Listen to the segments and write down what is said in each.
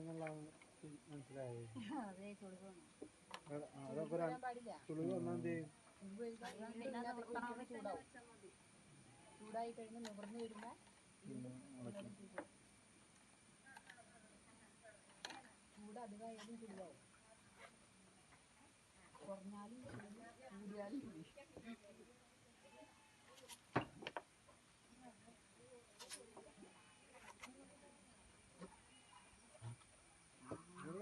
ആണെന്നുള്ള മനസ്സിലായത്. ചുളിവ് ഒന്നാം തീയതി ചൂടായി കഴിഞ്ഞ് നിവർന്ന് വരുമ്പോ ചൂട് അധികമായാലും ചൂടാവും, കുറഞ്ഞാലും കൂടിയാലും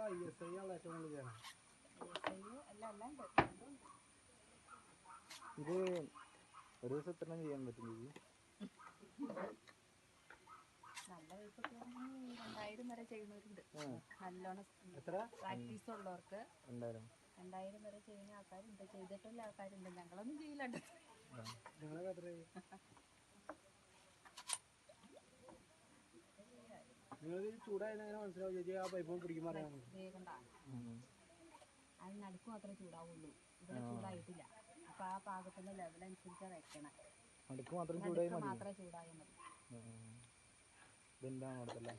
ISI ആണ് ഏറ്റവും കൂടുതൽ ചെയ്യണം. ഇത് ഒരു ദിവസം എത്ര ചെയ്യാൻ പറ്റും? നല്ല വയസ്സൊക്കെ 2000 വരെ ചെയ്യുന്നവരുണ്ട്. നല്ലോണം പ്രാക്ടീസ് ഉള്ളവർക്ക് 2000 വരെ ചെയ്യുന്ന ആൾക്കാരുണ്ട്, ചെയ്തിട്ടുള്ള ആൾക്കാരുണ്ട്. ഞങ്ങളൊന്നും ചെയ്യില്ലട്ടോ. ചൂടായ മനസ്സിലാവും ചേച്ചി, ആ പൈപ്പ് പിടിക്കുമ്പോൾ അത് നടുക്ക് മാത്രമേ ചൂടാവുള്ളൂ, ഇവിടെ ചൂടായിട്ടില്ല. അപ്പൊ ആ പാകത്തിന്റെ ലെവലനുസരിച്ചാണ് വെക്കണം. നടുക്ക് മാത്രം ചൂടായാൽ മാത്രമേ ചൂടായാൽ മതി.